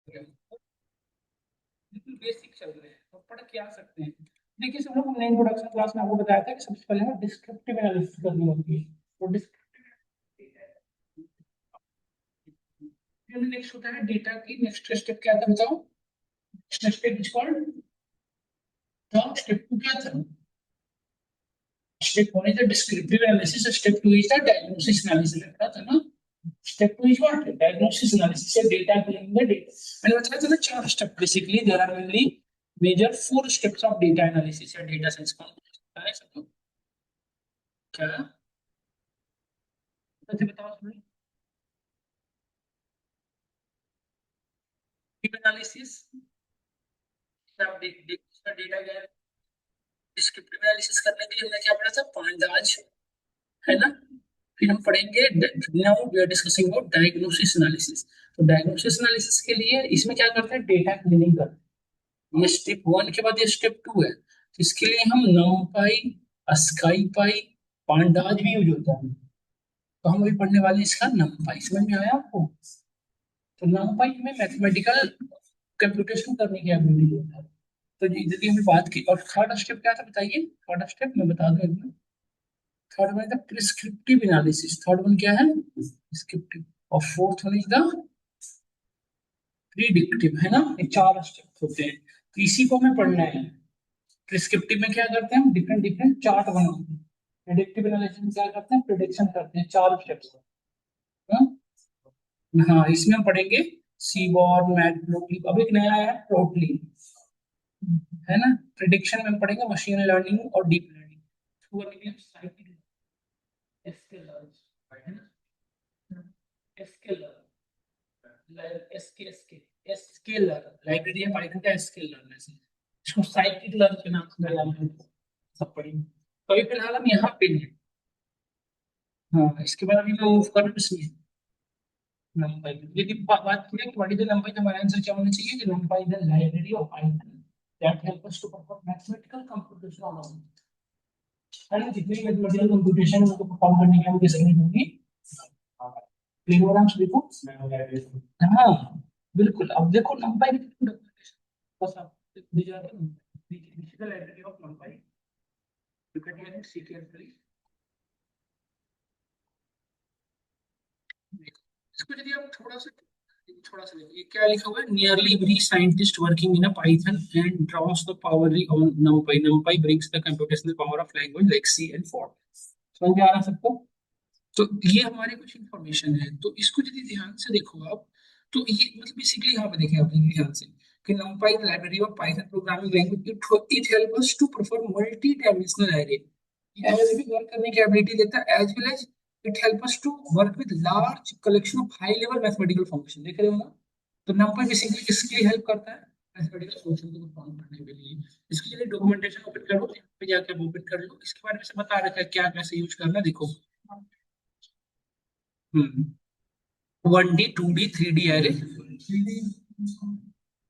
बिल्कुल बेसिक चल रहे हैं और पढ़ के आ सकते हैं। देखिए सब लोग, हमने इंट्रोडक्शन क्लास में आपको बताया था कि सबसे पहले हमें डिस्क्रिप्टिव एनालिसिस करनी होती है। तो डिस्क्रिप्टिव नेक्स्ट होता है डेटा की नेक्स्ट स्टेप क्या था बताओ। Next step is called, step two क्या था? Step one is the descriptive analysis, step two is the diagnosis analysis रखा था ना। Step two is what? Diagnosis analysis या डेटा क्लीनिंग द डेटा। मैंने बताया था ना चार step, basically there are mainly major four steps of data analysis या डेटा साइंस। कौन है सब लोग? क्या तो बताओ सुनिए। एनालिसिस, डेटा गया। डिस्क्रिप्टिव एनालिसिस करने के लिए हमने क्या पढ़ा था? पांडाज, है ना। फिर हम पढ़ेंगे, now we are discussing about diagnosis analysis. तो डायग्नोसिस एनालिसिस के लिए इसमें क्या करते हैं? डेटा क्लीनिंग करते हैं। ये स्टेप वन के बाद ये स्टेप टू है। तो इसके लिए हम नमपाई, स्काईपाई, पांडाज भी यूज होता है। तो हम अभी पढ़ने वाले हैं इसका नमपाई। समझ में आया आपको? तो नमपाई में मैथमेटिकल कंप्यूटेशन करने की एबिलिटी देता है। तो यदि हमने बात की, और थर्ड स्टेप क्या था बताइए? थर्ड स्टेप मैं बता दूं एक minute. Third one is the prescriptive analysis. Third one क्या है? प्रिस्क्रिप्टिव। और fourth one is the predictive, है ना। ये चार स्टेप होते हैं, तो इसी को हमें पढ़ना है। प्रिस्क्रिप्टिव में क्या करते हैं? हम डिफरेंट डिफरेंट चार्ट बनाते हैं। प्रिडिक्टिव एनालिसिस में क्या करते हैं? प्रिडिक्शन करते हैं चार स्टेप्स। हाँ, हाँ, इसमें हम पढ़ेंगे सीबॉर, मैटप्लोट्लिब, अब एक नया आया है प्लॉटलिब, है ना। प्रिडिक्शन में हम पढ़ेंगे मशीन लर्निंग और deep learning through cycle scalar, है ना। स्केलर, स्केलर लाइब्रेरी है पाइथन का, स्केलर में से इसको साइकिल लर्न के नाम से जाना है। सब पढ़ेंगे। तो अभी फिलहाल हम यहाँ पे हैं। हाँ, इसके बाद अभी मैं मूव कर रहा हूँ इसमें numpy। यदि बात करें व्हाट इज द numpy, तो हमारा आंसर क्या होना चाहिए कि numpy is the library of Python that help us to perform mathematical computation on our, है ना। जितनी मैथमेटिकल कंप्यूटेशन है उनको परफॉर्म करने के लिए हमें किसकी नीड होगी? क्लियर हो रहा है देखो। हाँ, बिल्कुल। अब देखो numpy की documentation, बस आप digital library of numpy, you can hear it, see carefully। इसको यदि आप थोड़ा सा देखिए क्या लिखा हुआ है। Nearly every scientist working in a Python and draws the power on numpy। numpy brings the computational power of language like C and Fortran। समझ में आ रहा है सबको? तो ये हमारे कुछ इंफॉर्मेशन है, तो इसको यदि ध्यान से देखो आप, तो ये मतलब बेसिकली यहाँ पे देखें आप ध्यान से कि numpy library of Python programming language, it help us to perform multi dimensional array. Array भी वर्क करने की एबिलिटी देता है, as well as it help us to work with large collection of high level mathematical function. देख रहे हो ना। तो numpy बेसिकली किसके लिए हेल्प करता है? मैथमेटिकल फंक्शन को परफॉर्म करने के लिए। इसके लिए डॉक्यूमेंटेशन ओपन करो, यहाँ पे जाकर ओपन कर लो, इसके बारे में से बता रखा है क्या कैसे यूज करना, देखो। हम्म, 1D 2D 3D एरे,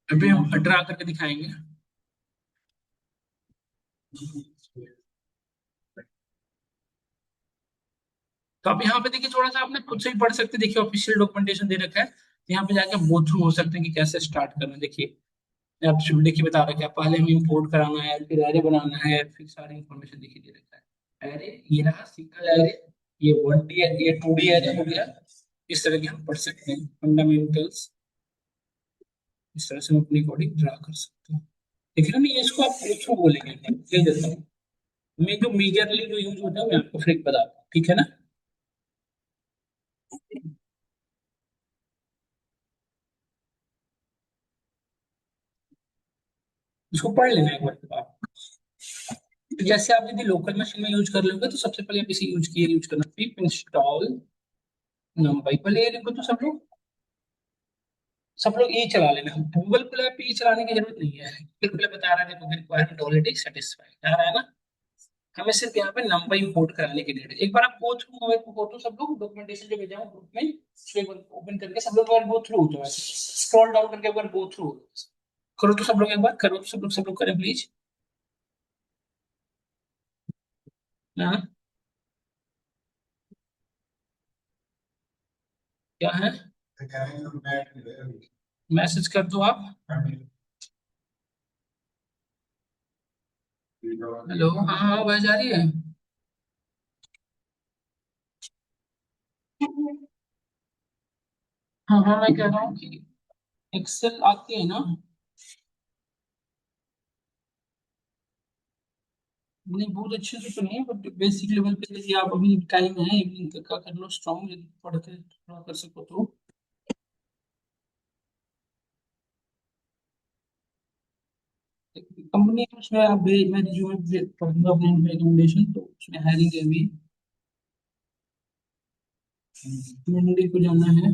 अभी हम ड्रा करके दिखाएंगे। तो आप यहाँ पे देखिए, थोड़ा सा आपने खुद से ही पढ़ सकते हैं। देखिए ऑफिशियल डॉक्यूमेंटेशन दे रखा है, यहाँ पे जाके गो थ्रू हो सकते हैं कि कैसे स्टार्ट करना है। देखिए आप देखिए बता रखा है, पहले हमें इंपोर्ट कराना है, फिर एरे बनाना है, फिर सारी इंफॉर्मेशन देखिए दे रखा है। एरे ये रहा सिंगल एरे, ये 1D, ये 2D एरे हो गया। इस तरह के हम पढ़ सकते हैं फंडामेंटल्स। इस तरह से हम अपनी कोडिंग ड्रा कर सकते हैं। देख रहे हैं ना, ये इसको आप गो थ्रू बोलेंगे। ये देता हूँ मैं, जो मेजरली जो यूज होता है मैं आपको फिर बताता हूँ, ठीक है ना। इसको पढ़ लेना एक बार तो आप। तो जैसे आप यदि लोकल मशीन में यूज कर लोगे तो सबसे पहले आप इसे यूज करना, पिप इंस्टॉल numpy। पहले ये लिखो तो सब लोग ये चला लेना। गूगल प्ले पे ये चलाने की जरूरत नहीं है। गूगल प्ले बता रहा है देखो रिक्वायरमेंट ऑलरेडी सेटिस्फाइड आ रहा है ना। हमें सिर्फ यहाँ पे numpy इंपोर्ट कराने की डेट है। एक बार आप गो थ्रू, गो थ्रू सब लोग डॉक्यूमेंटेशन जो भेजा हूँ ग्रुप में, उसको एक बार ओपन करके सब लोग एक बार गो थ्रू हो जाए, स्क्रॉल डाउन करके एक बार गो थ्रू करो। तो सब लोग एक बार करो, तो सब लोग करें प्लीज। हाँ, क्या है? मैसेज कर दो आप। हेलो, हाँ हाँ, आवाज आ रही है। हाँ हाँ, मैं कह रहा हूँ कि एक्सेल आती है ना। नहीं, बहुत अच्छे से तो नहीं है, बट बेसिक लेवल पे यदि आप अभी टाइम है इवनिंग तक का, कर लो स्ट्रॉन्ग, यदि पढ़ के थोड़ा कर सको तो। कंपनी उसमें आप मैं रिज्यूमे पढ़ूंगा अपने रिकमेंडेशन, तो उसमें हायरिंग है अभी। मंडे को जाना है।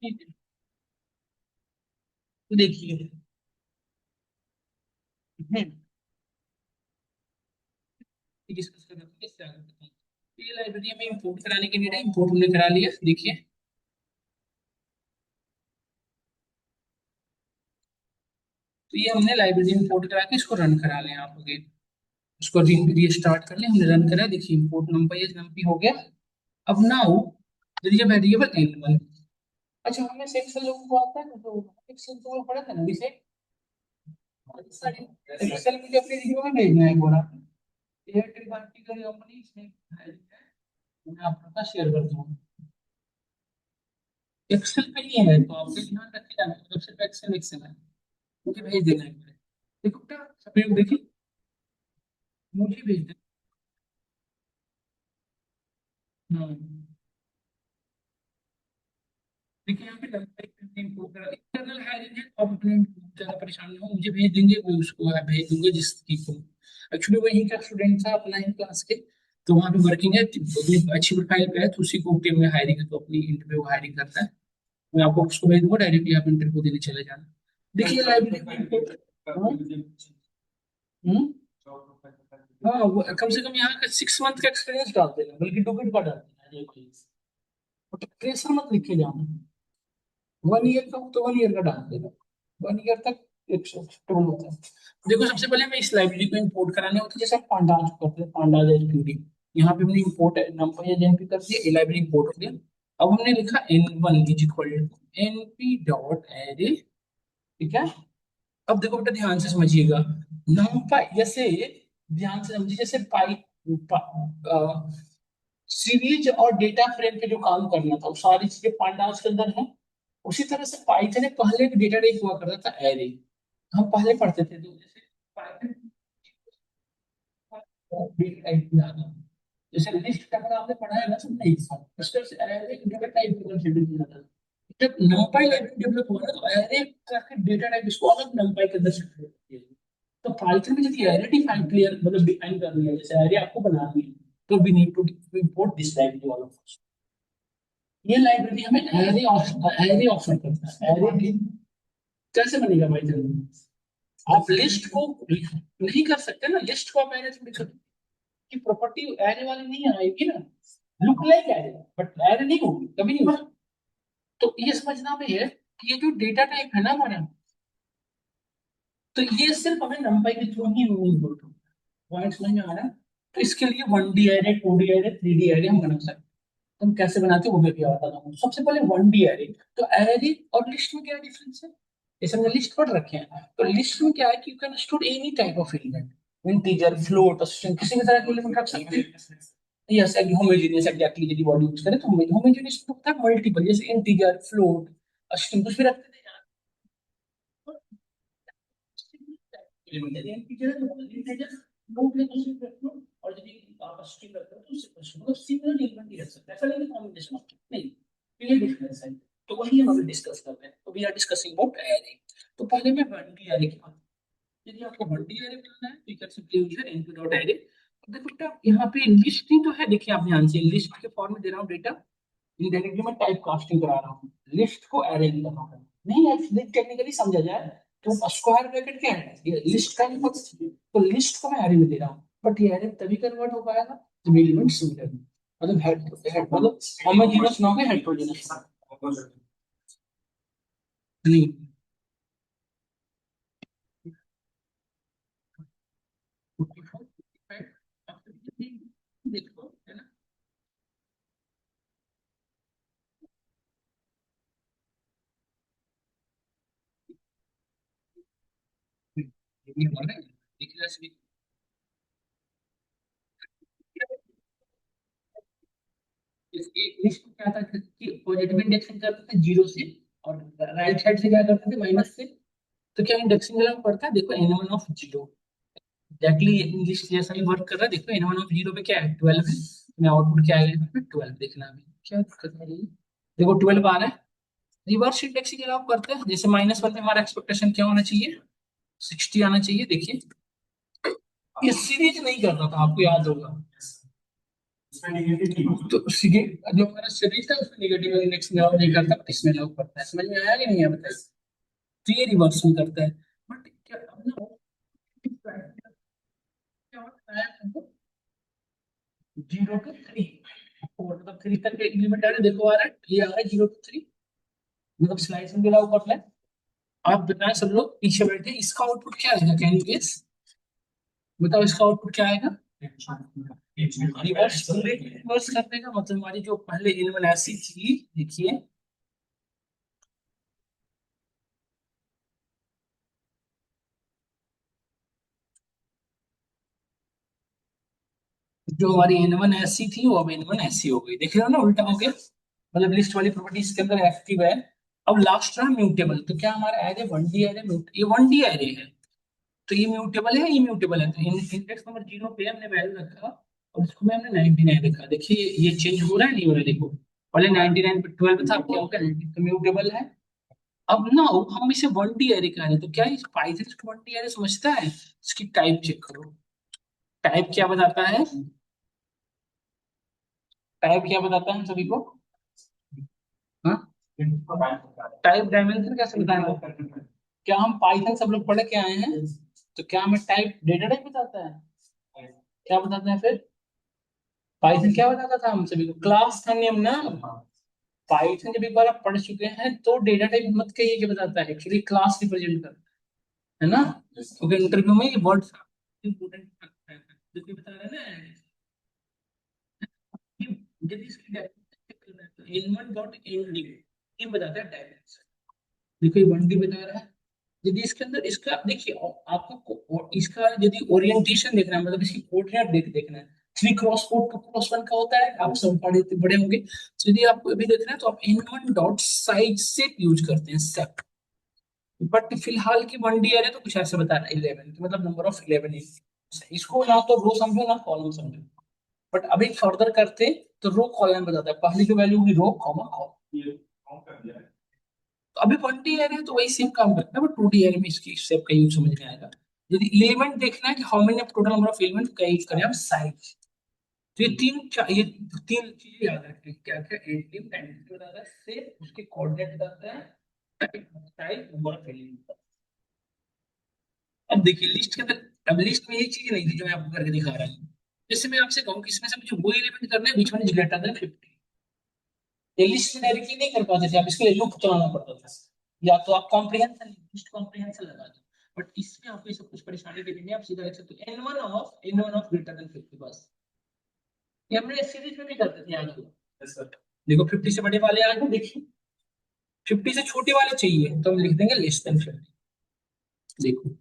ठीक है, तो देखिए। डिस्कस कर रहे थे, इससे आगे बताएं। लाइब्रेरी में इंपोर्ट कराने के लिए इंपोर्ट हमने करा लिया, देखिए। तो ये हमने लाइब्रेरी इंपोर्ट करा के इसको रन करा लें आप अगेन। उसको रीस्टार्ट कर लें, हमने रन करा, देखिए इंपोर्ट नंपाई नंपी हो गया। अब नाउ वेरिएबल n1। अच्छा, हमें सेक्शन लोगों को आता है ना, तो एक्सेल तो पढ़ा था ना विषय। एक्सेल मुझे अपने रिव्यू में भेजना है बोला, एयरटेल पार्टिकुलर कंपनी इसमें है, मैं आपके साथ शेयर कर दूंगा। एक्सेल पे ही है, तो आपको ध्यान रख के जाना है, तो सिर्फ एक्सेल एक्सेल है, मुझे भेज देना है। देखो क्या सभी देखिए, मुझे भेज देना। हम्म, देखिए यहाँ पे इंटरनल हायरिंग है, आप अपने ज्यादा परेशान नहीं हो, मुझे भेज देंगे, मैं उसको भेज दूंगा जिसकी को। एक्चुअली वही का स्टूडेंट था अपना ही क्लास के, तो वहाँ पे वर्किंग है, तो अपनी अच्छी प्रोफाइल पे है, तो उसी को टीम में हायरिंग है, तो अपनी इंटरव्यू हायरिंग करता है। मैं आपको उसको भेज दूंगा, डायरेक्टली आप इंटरव्यू देने चले जाना। देखिए लाइब्रेरी। हम्म, हाँ कम से कम यहाँ का 6 मंथ का एक्सपीरियंस डाल देना, बल्कि डुप्लीकेट का डाल देना, प्रेशर मत लिखे जाना। 1 ईयर का हो तो 1 ईयर का डाल देना, 1 ईयर तक एक्सेप्टेबल होता है। देखो सबसे पहले हमें इस लाइब्रेरी को इंपोर्ट कराने होती है, जैसे हम पांडाज करते हैं, पांडाज एचटीडी। यहाँ पे हमने इंपोर्ट नंबर या जेएनपी कर दिया, ये लाइब्रेरी इंपोर्ट हो गया। अब हमने लिखा n1 is equal to np dot array, ठीक है। अब देखो बेटा ध्यान से समझिएगा, नंपाई जैसे, ध्यान से समझिए, जैसे पाई सीरीज और डेटा फ्रेम पे जो काम करना था वो सारी चीजें पांडास के अंदर है। उसी तरह से पाइथन ने पहले एक डेटा टाइप हुआ करता था एरे, हम पहले पढ़ते थे, तो जैसे पाइथन डेटा टाइप में आता, जैसे लिस्ट अगर आपने पढ़ा है ना सब नहीं था, उस तरह से एरे एक डेटा टाइप को कंसीडर किया जाता था। जब नंपाई लाइब्रेरी डेवलप हुआ ना, तो एरे का डेटा टाइप इसको अलग नंपाई के अंदर शिफ्ट किया। तो पाइथन में यदि एरे डिफाइन क्लियर मतलब डिफाइन कर लिया, जैसे एरे आपको बनानी है, तो we need to import this library all of. ये लाइब्रेरी हमें एरे ऑफर करता है। एरे कैसे बनेगा भाई जल्दी, आप लिस्ट को नहीं कर सकते ना, लिस्ट को आप एरे थोड़ी कर, की प्रॉपर्टी एरे वाली नहीं आएगी ना, look like array but array नहीं होगी, कभी नहीं होगा। तो ये समझना में है कि ये जो डेटा टाइप है ना हमारा, तो ये सिर्फ हमें नंपाई के थ्रू ही इंपोर्ट होगा। पॉइंट समझ में आ रहा है। तो इसके लिए 1D array, 2D array, 3D array हम बना सकते हैं। तो हम कैसे बनाते हैं वो मैं भी बताता हूँ। सबसे पहले 1D एरे, तो एरे और लिस्ट में क्या डिफरेंस है, जैसे हमने लिस्ट पढ़ रखे हैं, तो लिस्ट में क्या है कि you can store any type of element, integer, float, string, किसी भी तरह के एलिमेंट रख सकते हैं। यस, होमोजेनियस एग्जैक्टली यदि बॉडी यूज करें तो होमोजेनियस होता है मल्टीपल, जैसे इंटीजर, फ्लोट, स्ट्रिंग कुछ भी रखते थे। और यदि आप स्ट्रिंग रखते हो तो उससे मतलब सिमिलर एलिमेंट ही रख सकते हैं, ऐसा नहीं कॉम्बिनेशन ऑफ नहीं, ये डिफरेंस है। तो वही हम अभी डिस्कस कर रहे हैं, तो we are discussing about array. तो पहले मैं 1D एरे की बात, यदि आपको 1D एरे बनाना है तो you can simply use np dot array. देखो बेटा यहाँ पे लिस्ट ही तो है, देखिए आप ध्यान से, लिस्ट के फॉर्म में दे रहा हूँ डेटा, इनडायरेक्टली मैं टाइप कास्टिंग करा रहा हूँ, लिस्ट को एरे की तरह है। नहीं टेक्निकली समझा जाए तो स्क्वायर ब्रैकेट क्या है, ये लिस्ट का ही मतलब, तो लिस्ट को मैं एरे में दे रहा हूँ, बट ये एरे तभी कन्वर्ट हो पाएगा जब एलिमेंट सिमिलर, मतलब हेड हेड मतलब होमोजेनस ना हो, हेटेरोजेनस नहीं। देखो है ना, ये वाला है, देखिए इसकी लिस्ट में क्या था कि पॉजिटिव इंडेक्सिंग करते थे जीरो से, और राइट साइड से क्या करते थे माइनस से। तो क्या इंडेक्सिंग वाला पड़ता है, देखो n1 of zero, exactly English जैसा ही वर्क कर रहा है। देखो n1 ऑफ जीरो पे क्या है, 12 है, मैं आउटपुट क्या आएगा यहाँ पे 12 देखना अभी, क्या दिक्कत है ये, देखो 12 आ रहा है। रिवर्स इंडेक्सिंग अगर आप करते हैं, जैसे -1 में हमारा एक्सपेक्टेशन क्या होना चाहिए, 60 आना चाहिए, देखिए ये सीरीज नहीं कर रहा था, आपको याद होगा। तो जो हमारा सीरीज था उसमें नेगेटिव इंडेक्स में नहीं करता, बट इसमें लॉक करता है, समझ में आया कि नहीं है बताइए। तो ये रिवर्स में करता है, बट क्या अब ना क्या होता है, 0 to 3, 3 तक के एलिमेंट आ रहे, देखो आ रहा है, ये आ रहा है 0 to 3, मतलब स्लाइड में गिरा ऊपर है। आप बताएं, सब लोग पीछे बैठे, इसका आउटपुट क्या आएगा, कैन यू गेस? बताओ इसका आउटपुट क्या आएगा? रिवर्स, रिवर्स करने का मतलब हमारी जो पहले इनवन ऐसी थी, देखिए जो हमारी N1 ऐसी थी वो अब N1 ऐसी हो गई, देख रहे हो ना, उल्टा हो गया। मतलब लिस्ट वाली प्रॉपर्टी इसके अंदर एक्टिव है। अब लास्ट रहा म्यूटेबल, तो क्या हमारा एरे 1D एरे, ये 1D एरे है, तो ये म्यूटेबल है, इम्यूटेबल है, तो इंडेक्स नंबर 0 पे हमने वैल्यू रखा और इसको में हमने 99 रखा। देखिए ये चेंज हो रहा है, नहीं हो रहा है, देखो पहले 99 पे 12 था, अब क्या हो गया 90, तो म्यूटेबल है। अब ना हम इसे 1D एरे कह रहे हैं, तो क्या इस पाइथन इसको 1D एरे समझता है? इसकी टाइप चेक करो, टाइप क्या बताता है, टाइप क्या बताता है हम सभी को? हाँ, टाइप डायमेंशन कैसे बताएंगे? क्या हम पाइथन सब लोग पढ़ के आए हैं? तो क्या हमें टाइप डेटा टाइप बताता है? क्या बताता है फिर? पाइथन क्या बताता था हम सभी को? क्लास था नेम ना। पाइथन जब एक बार आप पढ़ चुके हैं तो डेटा टाइप मत कहिए कि बताता है, एक्चुअली क्लास रिप्रेजेंट करता है ना। क्योंकि इंटरव्यू में ये वर्ड इंपॉर्टेंट है, जो बता रहे हैं ना, कि यदि इसकी dimension in1 dot in D, ये बताता है डायमेंशन। देखो ये 1D बता रहा है, यदि इसके अंदर इसका देखिए, आपको इसका यदि ओरिएंटेशन देखना है, मतलब इसकी कोऑर्डिनेट देखना है, 3x4 2x1 का होता है, आप सब पढ़े बड़े होंगे, तो यदि आपको अभी देखना है तो आप n1 डॉट साइज सेप यूज करते हैं, सेप। बट फिलहाल की 1D है तो कुछ ऐसे बता रहा है 11, तो मतलब नंबर ऑफ 11 है। इसको ना तो रो समझो ना कॉलम समझो, बट अभी फर्दर करते तो रो कॉलम बताता है, पहली जो वैल्यू होगी रो कॉमा कॉलम। तो अभी 1D एरे है तो वही सेम काम करता है, बट 2D एरे में इसकी शेप का यूज समझ में आएगा। यदि एलिमेंट देखना है कि how many total number of element का यूज करें हम, साइज। तो ये तीन चीजें याद रखें, क्या क्या, एलिमेंट आइडेंटिटी बताता है, शेप उसके कोऑर्डिनेट बताता है, साइज नंबर ऑफ एलिमेंट। अब देखिए लिस्ट के अंदर, अब लिस्ट में ये चीज नहीं थी जो मैं आपको करके दिखा रहा हूँ। जैसे मैं आपसे कहूँ कि इसमें से मुझे वो एलिमेंट करना है which one is greater than 50, ये लिस्ट में डायरेक्टली नहीं कर पाते थे, आप इसके लिए लूप चलाना पड़ता था, या तो आप कॉम्प्रिहेंशन, लिस्ट कॉम्प्रिहेंशन लगा दो। बट इसमें आपको ये सब कुछ परेशानी के लिए नहीं, आप सीधा लिख सकते हो n1 ऑफ ग्रेटर देन 50 बस। ये हमने सीरीज में भी करते थे, याद होगा। Yes, sir. देखो 50 से बड़े वाले आ गए, देखिए 50 से छोटे वाले चाहिए तो हम लिख देंगे लेस देन 50। देखो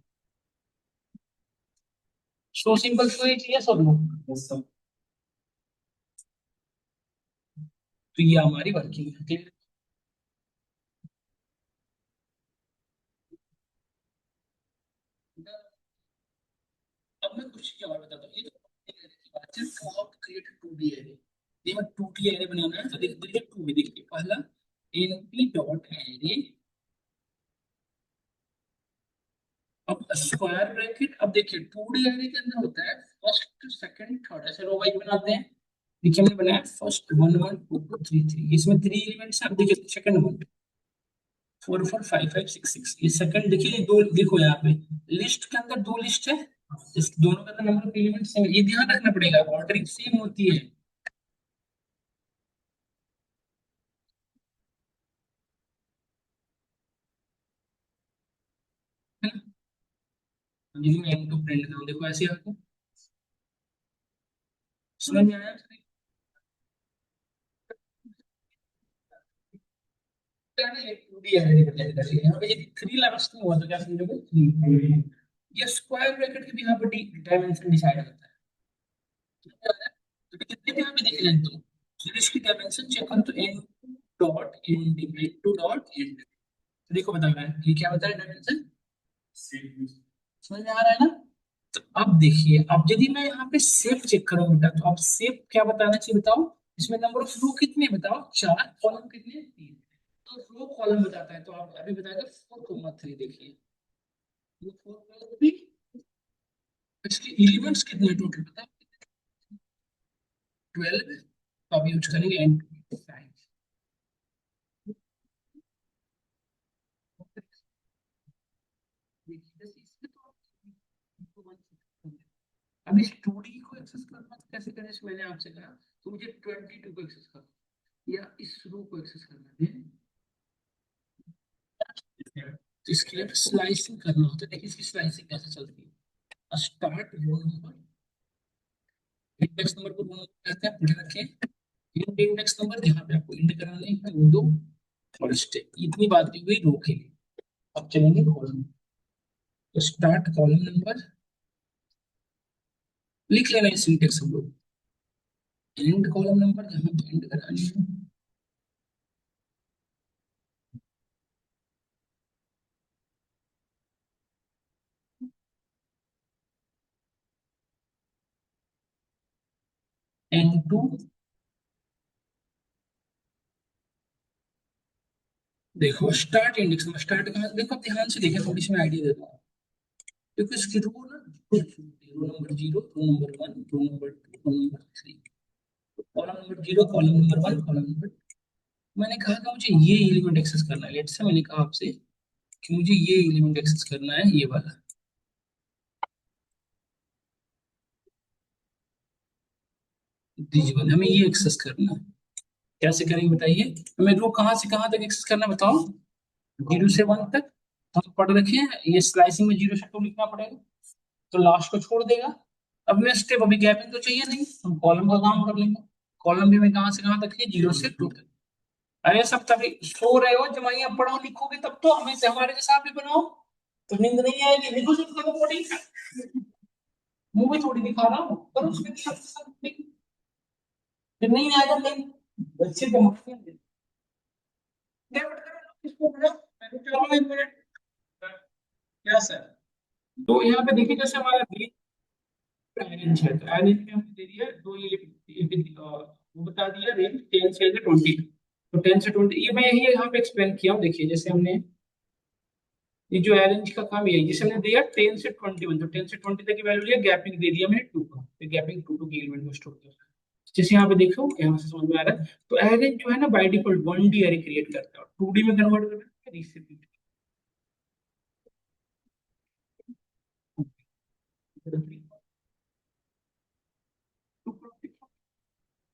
सो सिंपल, सो इजी है सब लोग। Yes, sir. तो ये हमारी वर्किंग है, ठीक है। अब मैं कुछ चीजें और बताता हूँ, ये तो बात है, how to create 2D array. ये मैं 2D एरे बनाना है तो देखिए 2 में देखिए, पहला np डॉट एरे, अब स्क्वायर ब्रैकेट, अब देखिए 2D एरे के अंदर होता है फर्स्ट सेकंड थर्ड, ऐसे रो वाइज बनाते हैं। देखिए हमने बनाया फर्स्ट 1 1 2 2 3 3, इसमें 3 एलिमेंट्स हैं। अब देखिए सेकंड वन 4 4 5 5 6 6, ये सेकंड देखिए, ये दो देखो यहाँ पे लिस्ट के अंदर दो लिस्ट है, इस दोनों का नंबर ऑफ एलिमेंट्स है, ये ध्यान रखना पड़ेगा, ऑर्डरिंग सेम होती है। है ना? यदि मैं M2 प्रिंट करूँ, देखो ऐसे आपको समझ में आया? यहाँ पे यदि 3 लास्ट में हुआ तो क्या समझोगे, 3। ये स्क्वायर ब्रैकेट के भी यहाँ पे डायमेंशन डिसाइड होता है। तो कितने भी यहाँ पे देख रहे हैं, तो इसकी डायमेंशन चेक करो तो n dot and, n2 dot and, देखो बता रहा है, ये क्या बता रहा है डायमेंशन, समझ में आ रहा है ना? तो अब देखिए, अब यदि मैं यहाँ पे सेफ चेक करूँ बेटा, तो अब सेफ क्या बताना चाहिए बताओ, इसमें नंबर ऑफ रो कितने बताओ, 4, कॉलम कितने, 3। तो रो कॉलम बताता है, तो आप अभी बताएगा 4,3, देखिए ये 4,3, इसके एलिमेंट्स कितने टोटल बताओ, 12। तो अब यूज करेंगे एंड साइज। अब इस 2D को एक्सेस करना कैसे करें, मैंने आपसे कहा, तो मुझे 22 को एक्सेस करना या इस रो को एक्सेस करना है, तो इसके लिए स्लाइसिंग करना होता है। देखिए इसकी स्लाइसिंग कैसे चलती है। Start row number, index number को रो नंबर कहते हैं, पढ़ रखें। इंड इंडेक्स नंबर जहाँ पे आपको इंड कराना है, विंडो और स्टेप, इतनी बात की हुई रो के लिए। अब चलेंगे कॉलम, तो स्टार्ट कॉलम नंबर लिख लेना है सिंटेक्स हम लोग। एंड कॉलम नंबर जहाँ पे एंड करानी है, एंड टू। देखो स्टार्ट इंडेक्स नंबर, स्टार्ट कहाँ, देखो ध्यान से देखिए, थोड़ी सी मैं आइडिया देता हूँ। क्योंकि उसकी रो ना, row number zero, row number one, row number two, row number three, column number zero, column number one, column number. मैंने कहा कि मुझे ये एलिमेंट एक्सेस करना है, लेट्स से मैंने कहा आपसे कि मुझे ये एलिमेंट एक्सेस करना है, ये वाला डिजिबल, हमें ये एक्सेस करना है। कैसे करेंगे बताइए, हमें रो कहाँ से कहाँ तक एक्सेस करना है बताओ। जीरो से वन तक हम पढ़ रखे हैं, ये स्लाइसिंग में जीरो से टू लिखना पड़ेगा, तो लास्ट को छोड़ देगा। अब मैं स्टेप, अभी गैपिंग तो चाहिए नहीं, हम कॉलम का काम कर लेंगे। कॉलम भी में कहाँ से कहाँ तक है, जीरो से टू तक। अरे सब तभी सो रहे हो, जब यहाँ पढ़ो लिखोगे तब तो, हमें हमारे जैसा भी बनाओ, तो नींद नहीं आएगी। लिखो सब करो कोडिंग, मुंह भी थोड़ी दिखा रहा हूँ, पर उसमें फिर नहीं आएगा नहीं, बच्चे दिमाग में डेवलप करो इसको बड़ा। चलो एक मिनट, क्या सर। तो यहाँ पे देखिए, जैसे हमारा रेंज है, तो रेंज में हमने दे दिया दो, वो बता दिया रेंज 10 से 20। तो 10 से 20, ये मैं यही यहाँ पे एक्सप्लेन किया हूँ। देखिए जैसे हमने ये जो अरेंज का काम, यही जैसे हमने दिया 10 से 21, तो 10 से 20 तक की वैल्यू लिया, गैपिंग दे दिया मैंने 2 का, फिर गैपिंग 2 की एलिमेंट को स्टोर किया। जैसे यहाँ पे देखो, यहाँ से समझ में आ रहा है, तो अरेंज जो है ना बाय डिफॉल्ट 1D अरे क्रिएट करता है, 2D में कन्वर्ट करता है रिसिप्ट।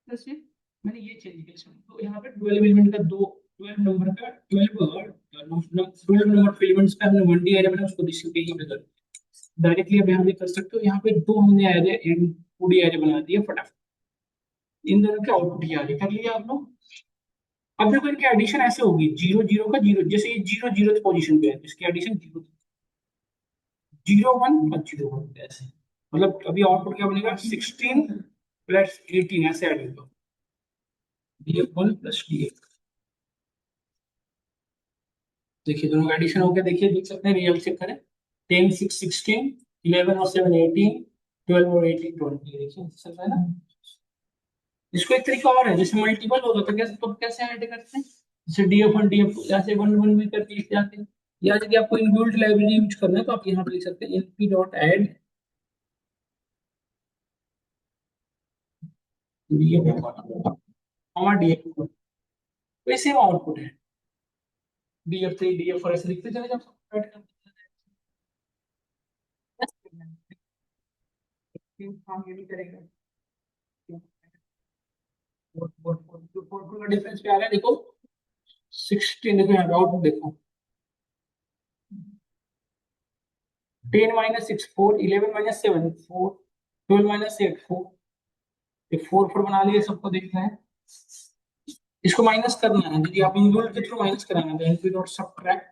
जैसे मैंने ये चेंज किया इसमें, तो यहाँ पे 12 एलिमेंट का दो, 12 नंबर का 12 नंबर एलिमेंट्स का हमने 1D एरे बना, उसको रिसिप्ट ही बदल डायरेक्टली अब यहाँ पे कर सकते हो। यहाँ पे दो हमने एरे एंड 2D एरे बना दिया फटाफट, इन दोनों के आउटपुट ही आगे कर लिया आप लोग। अब देखो इनकी एडिशन ऐसे होगी, जीरो जीरो का जीरो, जैसे ये जीरो जीरो पोजीशन पे है, इसकी एडिशन जीरो जीरो वन और जीरो वन ऐसे, मतलब अभी आउटपुट क्या बनेगा, 16 प्लस 18 ऐसे ऐड होगा, D F one plus D F. देखिए दोनों का एडिशन हो गया, देखिए देख सकते हैं, रियल चेक करें। 10 6 16, 11 और 7 18, 12 और 18 20, देखिए चल रहा है ना। इसको एक तरीका और है, जैसे मल्टीपल होता तो कैसे, तो कैसे ऐड करते हैं, जैसे डीएफ जैसे वन वन में करके लिख जाते हैं। या यदि आपको इनबिल्ट लाइब्रेरी यूज करना है, तो आप यहाँ पे लिख सकते हैं np dot add DF comma DF, वही सेम आउटपुट है, डीएफ थ्री डीएफ फोर ऐसे लिखते चले जाओ, ऐड करते हैं। काम ये नहीं करेगा, फोर का डिफरेंस क्या आ रहा है देखो, 16, देखो यहाँ पे आउटपुट देखो, 10 माइनस 6 4, 11 माइनस 7 4, 12 माइनस 8 4, ये 4 4 बना लिया, सबको देखना है। इसको माइनस करना है, यदि आप इनबिल्ट के थ्रू माइनस कराना है, तो NP dot subtract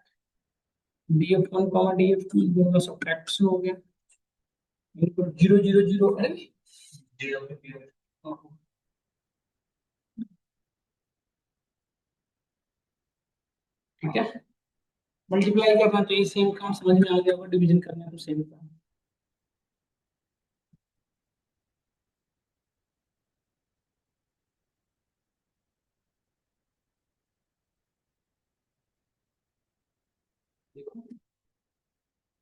DF one comma DF two, इन दोनों का सबट्रैक्शन हो गया, इनको जीरो जीरो जीरो, अरे ठीक है। मल्टीप्लाई करना तो ये सेम काम समझ में आ गया होगा, डिवीजन करना तो सेम काम। देखो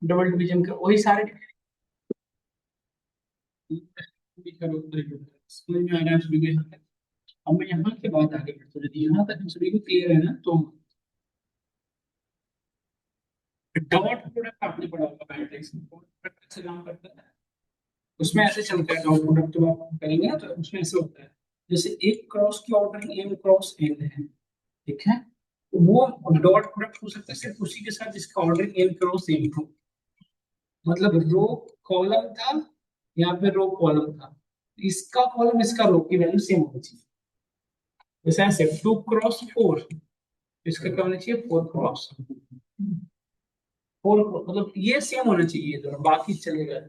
डबल डिवीजन का वही सारे करो, समझ में आ रहा है सभी को यहाँ तक। अब मैं यहाँ के बाद आगे बढ़ता हूँ, यदि यहाँ तक हम सभी को क्लियर है ना, तो डॉट प्रोडक्ट आपने पढ़ा होगा मैट्रिक्स में, डॉट प्रोडक्ट से काम करता है, उसमें ऐसे चलता है डॉट प्रोडक्ट, तो आप करेंगे ना तो उसमें ऐसे होता है, जैसे एक क्रॉस की ऑर्डरिंग एम क्रॉस एन है, ठीक है, तो वो डॉट प्रोडक्ट हो सकता है सिर्फ उसी के साथ जिसका ऑर्डरिंग एम क्रॉस एम हो। मतलब रो कॉलम था, यहाँ पे रो कॉलम था, इसका कॉलम इसका रो की वैल्यू सेम होनी चाहिए। जैसे ऐसे 2 क्रॉस 4, इसका क्या होना चाहिए 4 मतलब ये सेम होना चाहिए दोनों, बाकी चलेगा।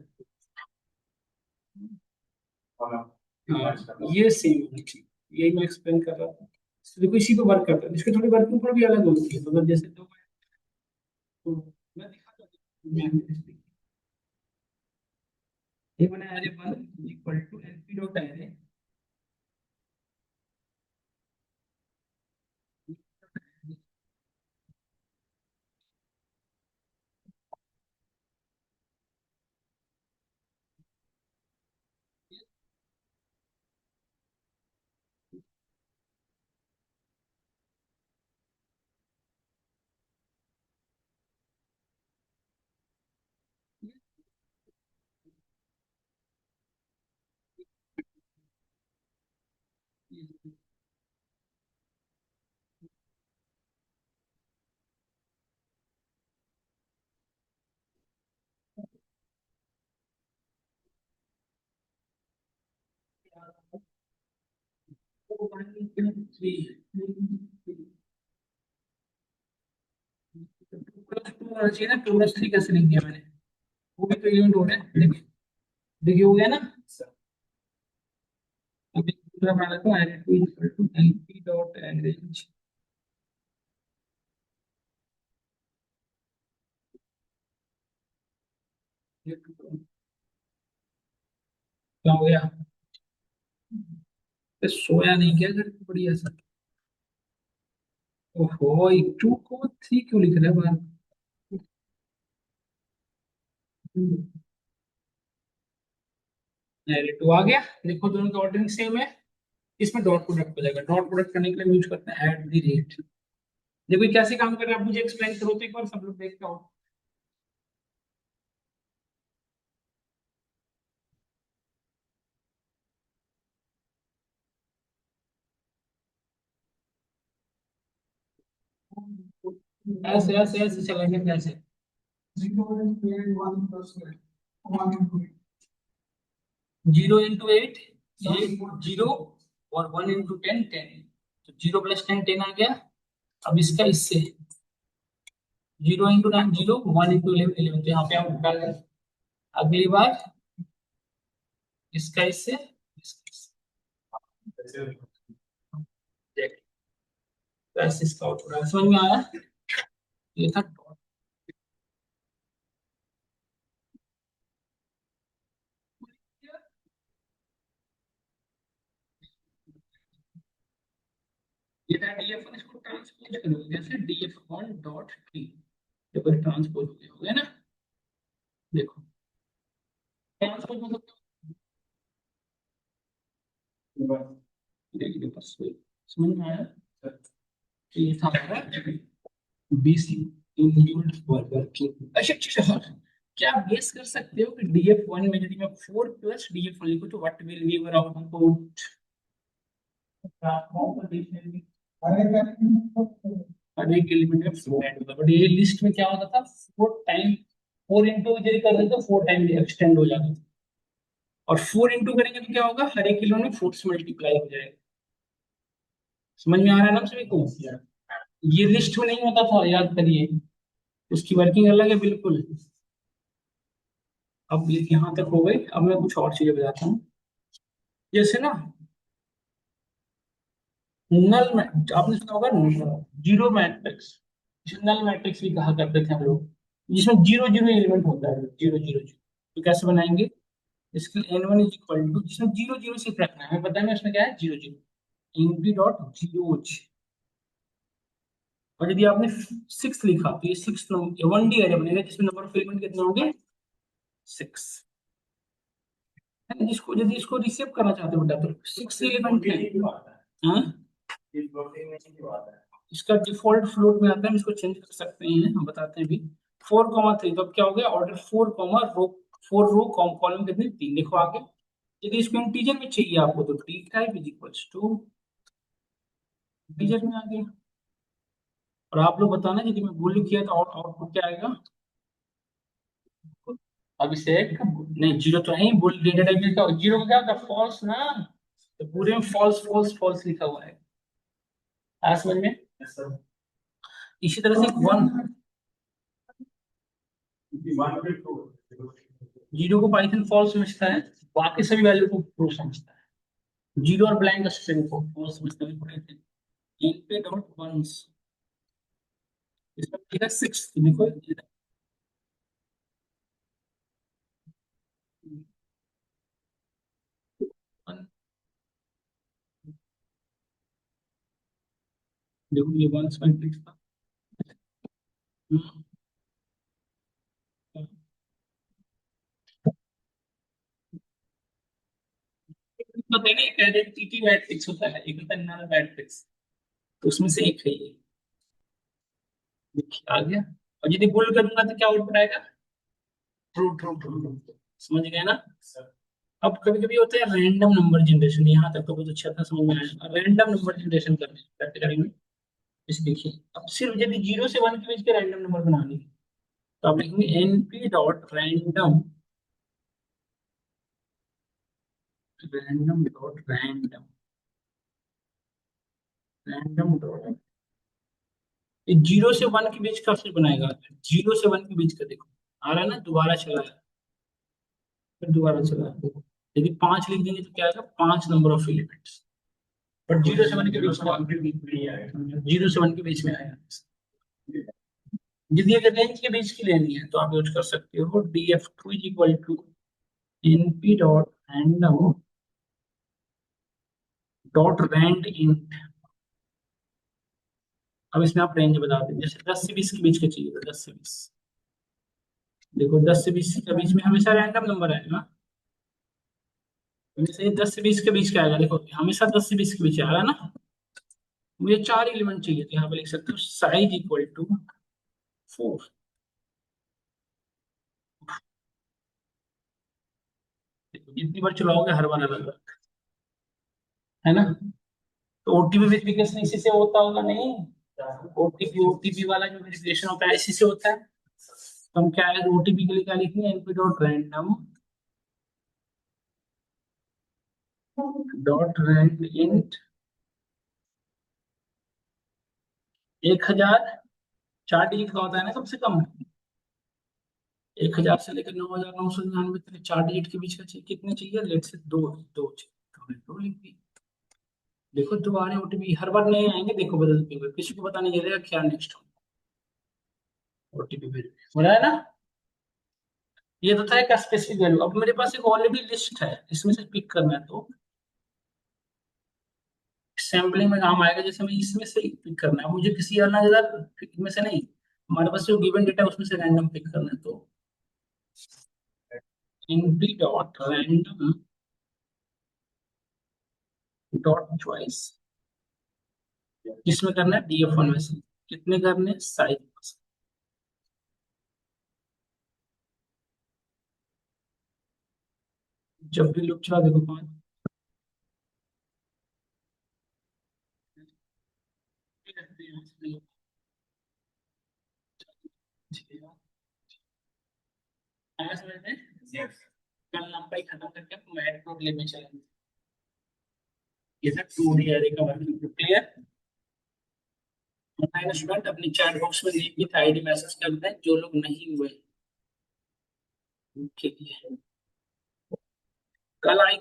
हाँ, ये सेम होना चाहिए, यही मैं एक्सप्लेन कर रहा था। तो देखो इसी पे वर्क करता है, इसकी थोड़ी वर्किंग थोड़ी भी अलग होती है, तो अगर जैसे तो मैं दिखाता हूँ। ये बना array 1 equal to NP dot array, चाहिए ना, 2+3 कैसे लिख दिया मैंने, वो भी तो यूनिट हो रहा है, देखिए देखिए हो गया ना। अब एक दूसरा बना लेता हूँ, array 2 equal to NP dot average, क्या हो गया, तो सोया नहीं क्या घर पे बढ़िया सा। ओहो, 2 को 3 क्यों लिख रहे हैं बार। एरे 2 आ गया, देखो दोनों का ऑर्डरिंग सेम है, इसमें डॉट प्रोडक्ट हो जाएगा। डॉट प्रोडक्ट करने के लिए यूज करते हैं एट द रेट। देखो ये कैसे काम कर रहा है, आप मुझे एक्सप्लेन करो तो एक बार, सब लोग देखते हो। ऐसे ऐसे ऐसे चलेंगे कैसे, 0 × 8 0, और 1 × 10 10, तो 0 + 10 10 आ गया। अब इसका इससे 0 × 9 0, 1 × 11 11, तो यहाँ पे आप उठा लें। अगली बार इसका इससे, इसका इससे। देख, तो ऐसे इसका आउट हो रहा है, समझ में आया। ये था dot। ये था df1, इसको ट्रांसपोज करोगे जैसे df1 डॉट टी, देखो ट्रांसपोज हो गया ना। देखो ट्रांसपोज मतलब देखिए बस समझ में आया। तो ये था हमारा बीसी इंक्लूड वर्किंग। अच्छा अच्छा हाँ। क्या आप गेस कर सकते हो कि df1 में यदि मैं 4 + df1 लिखूं तो what will be our output. हर एक एलिमेंट में 4 ऐड होता, बट ये लिस्ट में क्या होता था 4 टाइम, 4 × यदि कर दें तो 4 टाइम एक्सटेंड हो जाता था, और 4 × करेंगे तो क्या होगा, हर एक एलिमेंट में 4 से मल्टीप्लाई हो जाएगा। समझ में आ रहा है ना सभी को। ये लिस्ट में नहीं होता था, याद करिए, उसकी वर्किंग अलग है बिल्कुल। अब यहाँ तक हो गई, अब मैं कुछ और चीजें बताता हूँ। जैसे ना नल में आपने सुना होगा, जीरो मैट्रिक्स, नल मैट्रिक्स भी कहा करते थे हम लोग, जिसमें जीरो जीरो एलिमेंट होता है, जीरो जीरो जीरो। तो कैसे बनाएंगे, इसके n1 इज इक्वल टू, जिसमें जीरो जीरो सिर्फ रखना है, हमें पता है ना इसमें क्या है zero zero, NP dot zeros. और यदि आपने 6 लिखा तो ये 6 वन डी एरे बनेगा, जिसमें नंबर ऑफ एलिमेंट कितने होंगे 6 है ना। जिसको यदि इसको रिसेव करना चाहते हो बेटा तो 6 एलिमेंट है। हाँ, इसका डिफॉल्ट फ्लोट में आता है, हम इसको चेंज कर सकते हैं, हम बताते हैं अभी। 4 3, तो अब क्या हो गया ऑर्डर 4 रो, 4 रो कॉलम कितने 3, देखो आगे यदि इसको इंटीजर में चाहिए आपको तो T type is equals to integer में आ गया। और आप लोग बताना यदि मैं बोल्ड किया तो आउटपुट क्या आएगा। अभिषेक नहीं, जीरो तो नहीं, बोल्ड डेटा टाइप का जीरो का क्या होता है, फॉल्स ना। तो पूरे में फॉल्स फॉल्स फॉल्स लिखा हुआ है। आया समझ में। इसी तरह से वन, जीरो को पाइथन फॉल्स समझता है, बाकी सभी वैल्यू को ट्रू समझता है। जीरो और ब्लैंक स्ट्रिंग को फॉल्स समझता है पाइथन। np डॉट वंस, इसमें लिखा सिक्स, देखो वन, देखो ये वंस में फिक्स था। हम्म, पता है ना, एक आइडेंटिटी मैट्रिक्स होता है, एक होता है नल मैट्रिक्स, तो उसमें से एक है ये। देखिए आ गया। और यदि बोल्ड करूंगा तो क्या आउटपुट आएगा, ट्रू ट्रू ट्रू। समझ गए ना। अब कभी कभी होता है रैंडम नंबर जनरेशन, यहाँ तक तो बहुत अच्छा था, समझ में आया। रैंडम नंबर जनरेशन करते करेंगे। इसे देखिए, अब सिर्फ यदि जीरो से वन के बीच के रैंडम नंबर बनाने हैं, तो आप लिखेंगे NP dot random, random dot random, random dot, zero से वन के बीच का फिर बनाएगा। जीरो से वन के बीच का देखो आ रहा है ना, दोबारा चला है, फिर दोबारा चला है, देखो। यदि पांच लिख देंगे तो क्या आएगा, पांच number of elements. But zero से वन के बीच में, जीरो से वन के बीच में आया। यदि अगर रेंज के बीच की लेनी है तो आप यूज कर सकते हो D F two is equal to NP dot random dot rand int. अब इसमें आप रेंज बता दें, जैसे 10 से 20 के बीच का चाहिए तो 10 से 20, देखो 10 से 20 के बीच में हमेशा रैंडम नंबर आएगा। हमेशा ये 10 से 20 के बीच का आएगा, देखो हमेशा 10 से 20 के बीच आ रहा है ना। मुझे चार एलिमेंट चाहिए, तो यहाँ पे लिख सकते हो साइज इक्वल टू 4। देखो जितनी बार चलाओगे हर बार अलग अलग, है ना। तो ओटीपी वेरिफिकेशन इसी से होता होगा नहीं, ओटीपी ओटीपी वाला जो वेरिफिकेशन होता है इसी से होता है। तो हम क्या है, ओटीपी के लिए क्या लिखेंगे, NP dot random dot rand int 1000, चार डिजिट का होता है ना कम से कम। 1000 से लेकर 9999 तक चार डिजिट के बीच का चाहिए, कितने चाहिए, लेट से दो, दो चाहिए, तो हमने दो लिख दी। देखो दोबारा ओटीपी हर बार नहीं आएंगे, देखो बदलते हुए, किसी को पता नहीं चलेगा क्या नेक्स्ट ओटीपी भेज हो रहा है ना। ये तो था एक स्पेसिफिक वैल्यू। अब मेरे पास एक ऑलरेडी लिस्ट है, इसमें से पिक करना है, तो सैम्पलिंग में काम आएगा। जैसे मैं इसमें से पिक करना है, मुझे किसी अलग में से नहीं, हमारे पास जो गिवन डेटा है उसमें से रैंडम पिक करना है, तो np dot random dot choice, किसमें करना है, df1 में से कितने करने, साइज। जब भी लूप चला देखो पांच, आया समझ में। कल लंबाई खत्म करके हम मैटप्लोट्लिब में चलेंगे। ये था 2D एरे का वर्किंग, क्लियर। ऑनलाइन स्टूडेंट अपनी चैट बॉक्स में नेम विद आईडी मैसेज कर दें जो लोग नहीं हुए, ठीक है। कल आएगी